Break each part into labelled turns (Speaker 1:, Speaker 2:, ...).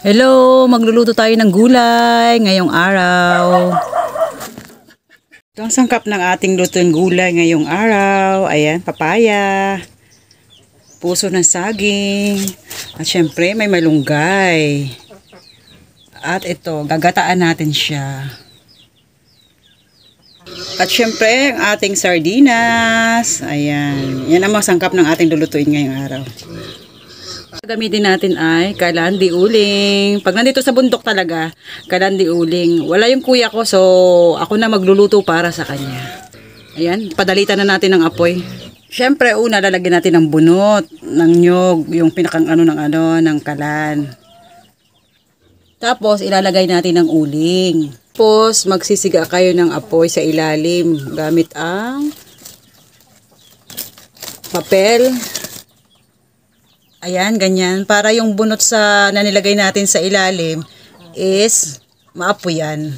Speaker 1: Hello! Magluluto tayo ng gulay ngayong araw. Ito ang sangkap ng ating lutong gulay ngayong araw. Ayan, papaya, puso ng saging, at syempre may malunggay. At ito, gagataan natin siya. At syempre, ang ating sardinas. Ayan, yan ang mga sangkap ng ating lulutuin ngayong araw. Gamitin natin ay kalandi uling. Pag nandito sa bundok talaga, kalandi uling. Wala yung kuya ko, so ako na magluluto para sa kanya. Ayan, padalitan na natin ng apoy. Siyempre, una lalagyan natin ng bunot, ng nyog, yung pinakang ng kalan. Tapos, ilalagay natin ng uling. Tapos, magsisiga kayo ng apoy sa ilalim gamit ang papel. Ayan, ganyan. Para yung bunot na nilagay natin sa ilalim is maapoy yan.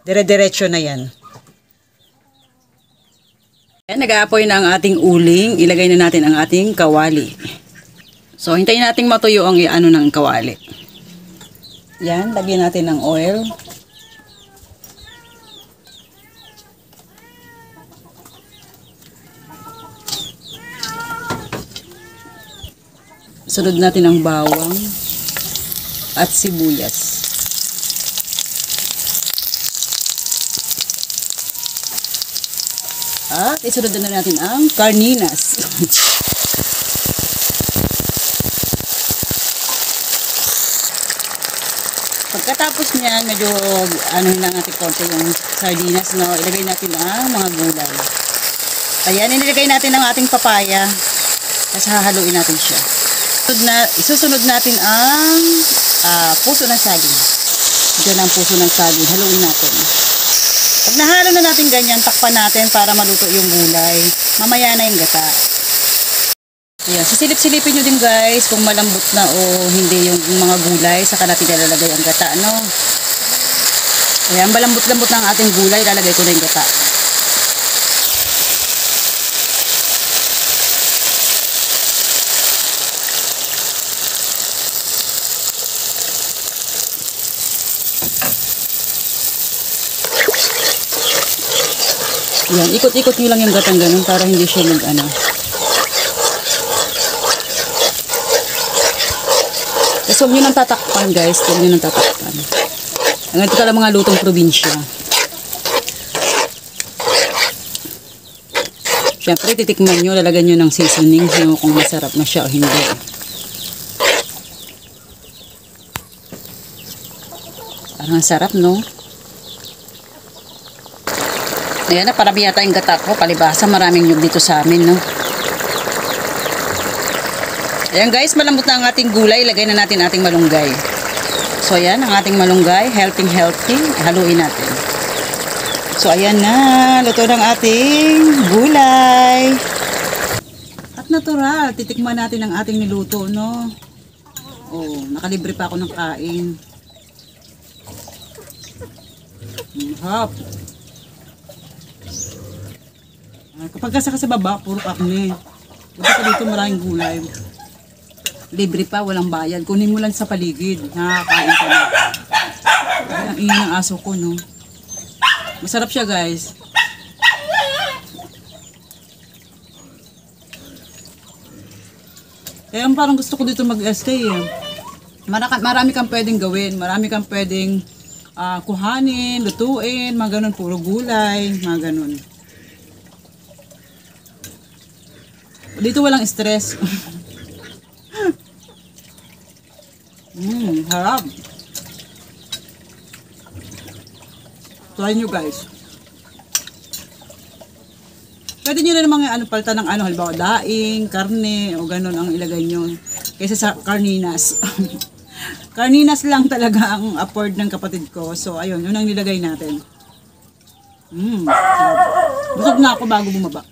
Speaker 1: Dire-diretso na yan. Ayan, nag-aapoy na ang ating uling. Ilagay na natin ang ating kawali. So, hintayin natin matuyo ang ng kawali. Yan, lagyan natin ng oil. Sunod natin ang bawang at sibuyas. At isunod na natin ang carninas. Pagkatapos niyan, medyo lang natin konti yung sardinas, no? Ilagay natin ang mga gulay. Ayan, inilagay natin ang ating papaya. Tapos hahaluin natin siya. Isusunod natin ang puso ng saging. Diyan ang puso ng saging. Haluin natin. Pag nahalo na natin ganyan, takpan natin para maluto yung gulay. Mamaya na yung gata. Ayan, sisilip-silipin nyo din guys kung malambot na o hindi yung mga gulay. Saka natin ilalagay ang gata, no? Ayan, malambot-lambot na ang ating gulay. Ilalagay ko na yung gata. Yan, ikot-ikot nyo lang yung gatang ganun para hindi siya Tapos huwag nyo nang tatakpan guys, huwag nyo nang tatakpan. Ang ito ka lang mga lutong probinsya. Siyempre, titikman nyo, lalagyan nyo ng seasoning kung masarap na siya o hindi. Parang sarap, no? Ayan na, parami yata yung gata ko. Palibasa, maraming nyug dito sa amin, no? Ayan guys, malambot na ang ating gulay. Lagay na natin ating malunggay. So ayan, ang ating malunggay. Healthy. Haluin natin. So ayan na, luto ng ating gulay. At natural, titikman natin ang ating niluto, no? Oh, nakalibre pa ako ng kain. Hop. Kapag ka sa baba, puro acne. Kapag ka dito maraming gulay. Libre pa, walang bayad. Kunin mo lang sa paligid. Nakakain ka na. Ang ingin ng aso ko, no? Masarap siya, guys. Kaya parang gusto ko dito mag-stay, eh. Marami kang pwedeng gawin. Marami kang pwedeng kuhanin, lutuin, mga ganun. Puro gulay, mga ganun. Dito walang stress. Harap. Try nyo guys. Pwede nyo na namang palitan ng halimbawa daing, karne, o ganun ang ilagay nyo. Kaysa sa carninas. Carninas lang talaga ang afford ng kapatid ko. So ayun, yun ang nilagay natin. Busog na ako bago bumaba.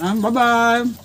Speaker 1: Bye-bye!